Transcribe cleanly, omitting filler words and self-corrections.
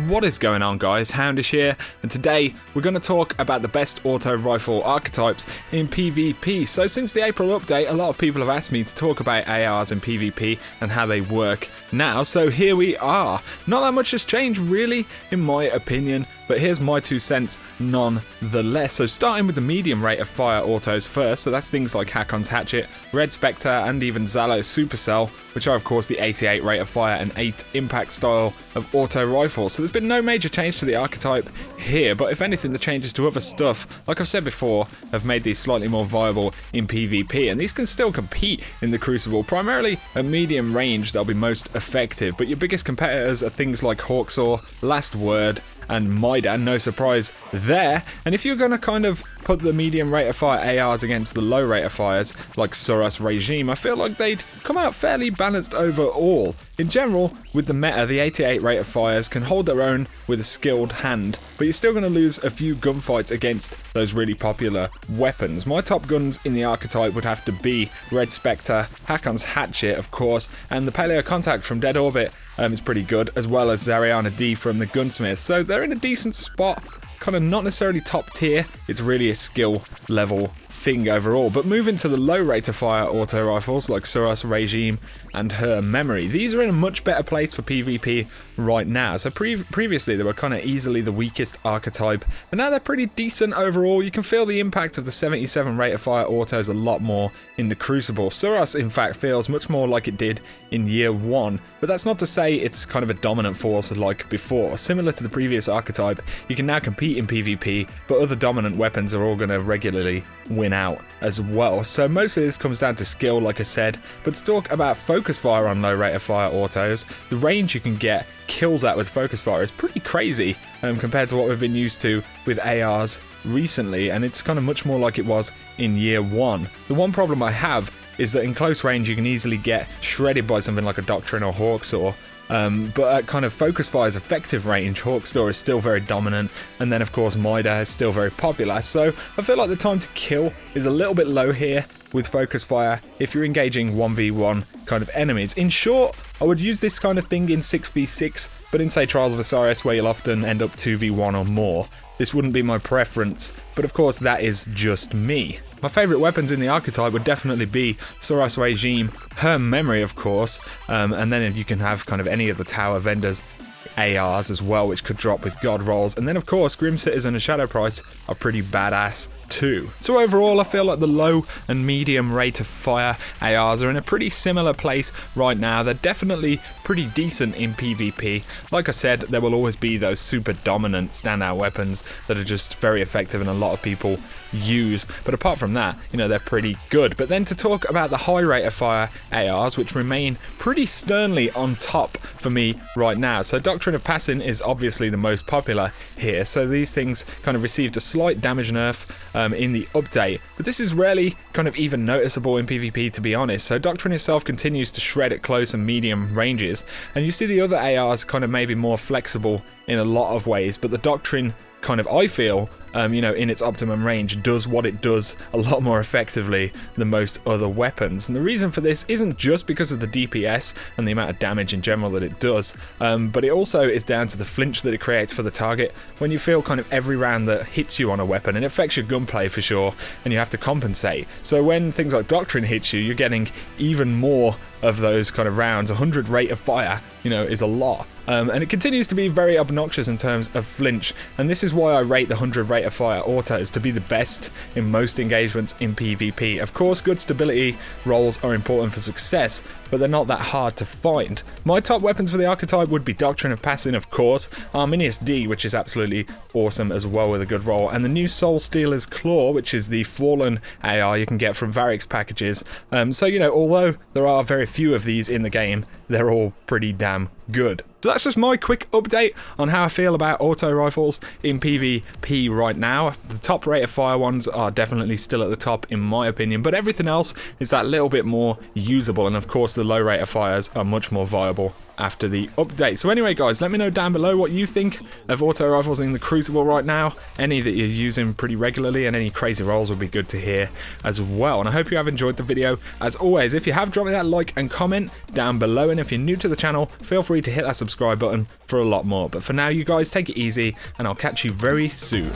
What is going on, guys? Houndish here, and today we're going to talk about the best auto rifle archetypes in PvP. So since the April update, a lot of people have asked me to talk about ARs in PvP and how they work now, so here we are. Not that much has changed really, in my opinion, but here's my 2 cents nonetheless. So starting with the medium rate of fire autos first, so that's things like Hakon's Hatchet, Red Spectre, and even Zalo's Supercell, which are of course the 88 rate of fire and 8 impact style of auto rifles. So there's been no major change to the archetype here, but if anything the changes to other stuff, like I've said before, have made these slightly more viable in PvP, and these can still compete in the Crucible. Primarily at medium range they'll be most effective, but your biggest competitors are things like Hawksaw, Last Word, and Mida, no surprise there. And if you're going to kind of put the medium rate of fire ARs against the low rate of fires like Suras Regime, I feel like they'd come out fairly balanced overall. In general, with the meta, the 88 rate of fires can hold their own with a skilled hand, but you're still going to lose a few gunfights against those really popular weapons. My top guns in the archetype would have to be Red Spectre, Hakon's Hatchet of course, and the Paleo Contact from Dead Orbit is pretty good, as well as Zariana D from the Gunsmith. So they're in a decent spot, kind of not necessarily top tier, it's really a skill level thing overall. But moving to the low rate of fire auto rifles like Suras Regime and Her Memory, these are in a much better place for PvP right now. So previously they were kind of easily the weakest archetype, but now they're pretty decent overall. You can feel the impact of the 77 rate of fire autos a lot more in the Crucible. Suras in fact feels much more like it did in year 1, but that's not to say it's kind of a dominant force like before. Similar to the previous archetype, you can now compete in PvP, but other dominant weapons are all going to regularly win out as well. So mostly this comes down to skill, like I said. But to talk about focus fire on low rate of fire autos, the range you can get kills out with focus fire is pretty crazy compared to what we've been used to with ARs recently, and it's kind of much more like it was in year 1. The one problem I have is that in close range you can easily get shredded by something like a Doctrine or Hawksaw. But at kind of focus fire's effective range, Hawksaw is still very dominant, and then of course Mida is still very popular. So I feel like the time to kill is a little bit low here with focus fire if you're engaging 1v1 kind of enemies. In short, I would use this kind of thing in 6v6, but in say Trials of Osiris where you'll often end up 2v1 or more. This wouldn't be my preference, but of course that is just me. My favourite weapons in the archetype would definitely be Suras Regime, Her Memory of course, and then you can have kind of any of the tower vendors ARs as well, which could drop with God rolls, and then of course Grim Citizen and Shadow Price are pretty badass too. So overall I feel like the low and medium rate of fire ARs are in a pretty similar place right now. They're definitely pretty decent in PvP. Like I said, there will always be those super dominant standout weapons that are just very effective and a lot of people use, but apart from that, you know, they're pretty good. But then to talk about the high rate of fire ARs, which remain pretty sternly on top for me right now. So Doctrine of Passing is obviously the most popular here, so these things kind of received a slight damage nerf in the update, but this is rarely kind of even noticeable in PvP, to be honest. So Doctrine itself continues to shred at close and medium ranges, and you see the other ARs kind of maybe more flexible in a lot of ways, but the Doctrine kind of, I feel, you know, in its optimum range does what it does a lot more effectively than most other weapons. And the reason for this isn't just because of the DPS and the amount of damage in general that it does, but it also is down to the flinch that it creates for the target when you feel kind of every round that hits you on a weapon, and it affects your gunplay for sure, and you have to compensate. So when things like Doctrine hits you, you're getting even more of those kind of rounds. 100 rate of fire, you know, is a lot. And it continues to be very obnoxious in terms of flinch, and this is why I rate the 100 rate of fire autos to be the best in most engagements in PvP. Of course, good stability rolls are important for success, but they're not that hard to find. My top weapons for the archetype would be Doctrine of Passing, of course, Arminius D, which is absolutely awesome as well with a good roll, and the new Soul Stealer's Claw, which is the Fallen AR you can get from Varix packages. So, you know, although there are very few of these in the game, they're all pretty damn good. So that's just my quick update on how I feel about auto rifles in PvP right now. The top rate of fire ones are definitely still at the top in my opinion, but everything else is that little bit more usable, and of course the low rate of fires are much more viable after the update. So anyway guys, let me know down below what you think of auto rifles in the Crucible right now, any that you're using pretty regularly, and any crazy rolls would be good to hear as well. And I hope you have enjoyed the video. As always, if you have, drop me that like and comment down below, and if you're new to the channel, feel free to hit that subscribe button for a lot more. But for now, you guys take it easy, and I'll catch you very soon.